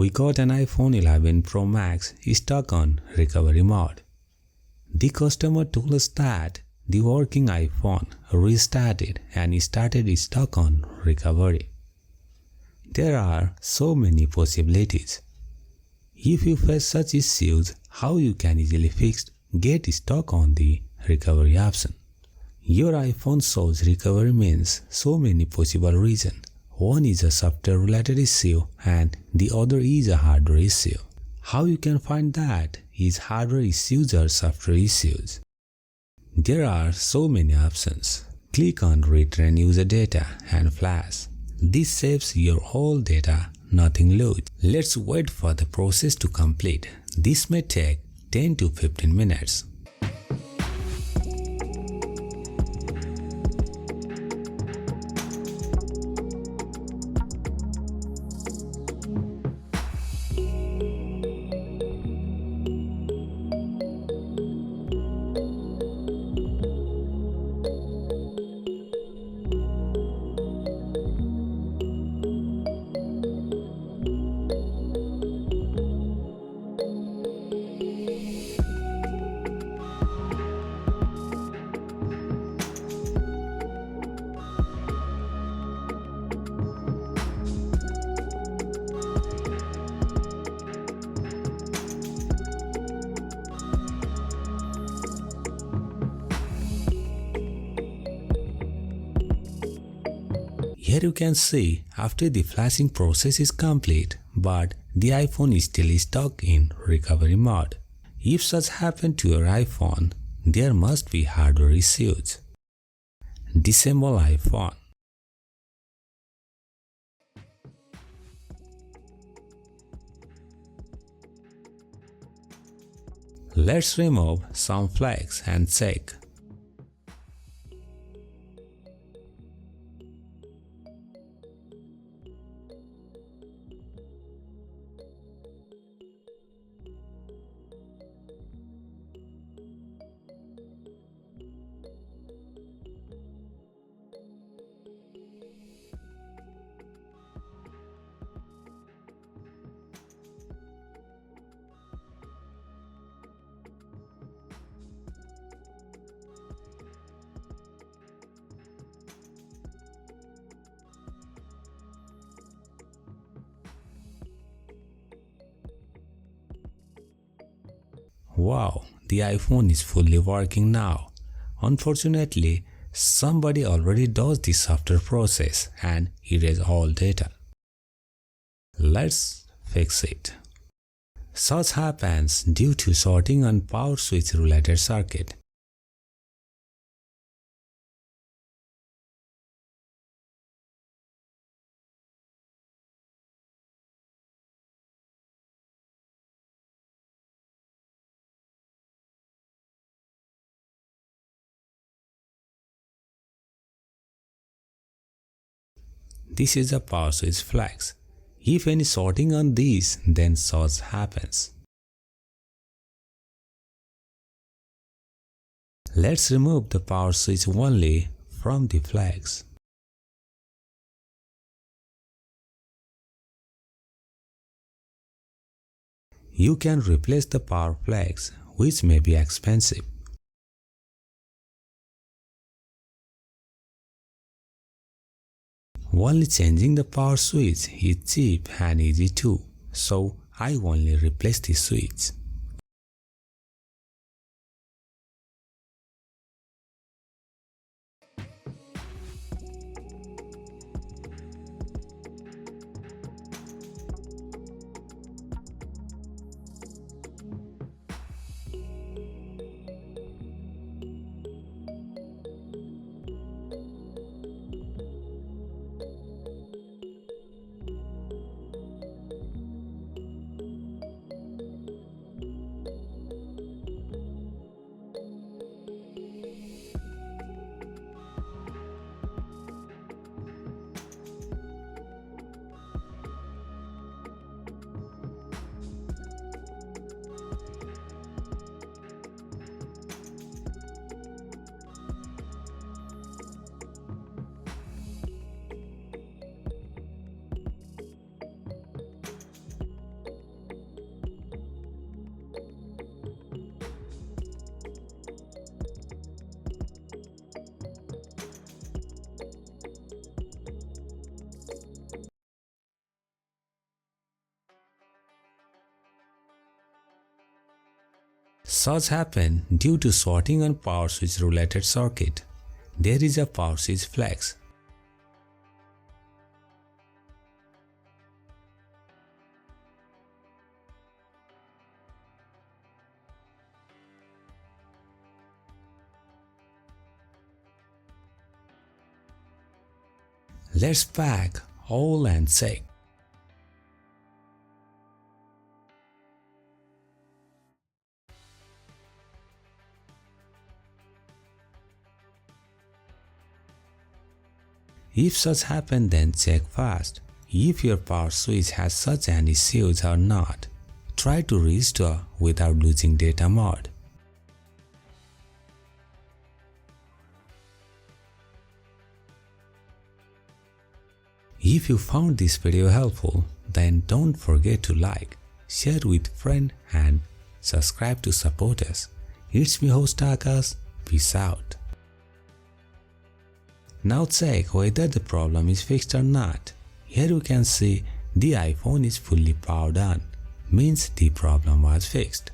We got an iPhone 11 Pro Max stuck on recovery mode. The customer told us that the working iPhone restarted and started stuck on recovery. There are so many possibilities. If you face such issues, how you can easily fix get stuck on the recovery option. Your iPhone shows recovery means so many possible reasons. One is a software related issue and the other is a hardware issue. How you can find that is hardware issues or software issues. There are so many options. Click on Return User Data and Flash. This saves your whole data, nothing lost. Let's wait for the process to complete. This may take 10 to 15 minutes. Here you can see after the flashing process is complete, but the iPhone is still stuck in recovery mode. If such happens to your iPhone, there must be hardware issues. Disassemble iPhone. Let's remove some flags and check. Wow, the iPhone is fully working now. Unfortunately, somebody already does the software process and erase all data. Let's fix it. Such happens due to sorting on power switch related circuit. This is a power switch flags. If any sorting on these, then such happens. Let's remove the power switch only from the flags. You can replace the power flags, which may be expensive. Only changing the power switch is cheap and easy too, so I only replace the switch. Such happen due to shorting on power switch related circuit. There is a power switch flex. Let's pack all and check. If such happen, then check fast if your power switch has such an issues or not. Try to restore without losing data mode. If you found this video helpful, then don't forget to like, share with friend and subscribe to support us. It's me host Akash. Peace out. Now check whether the problem is fixed or not. Here you can see the iPhone is fully powered on, means the problem was fixed.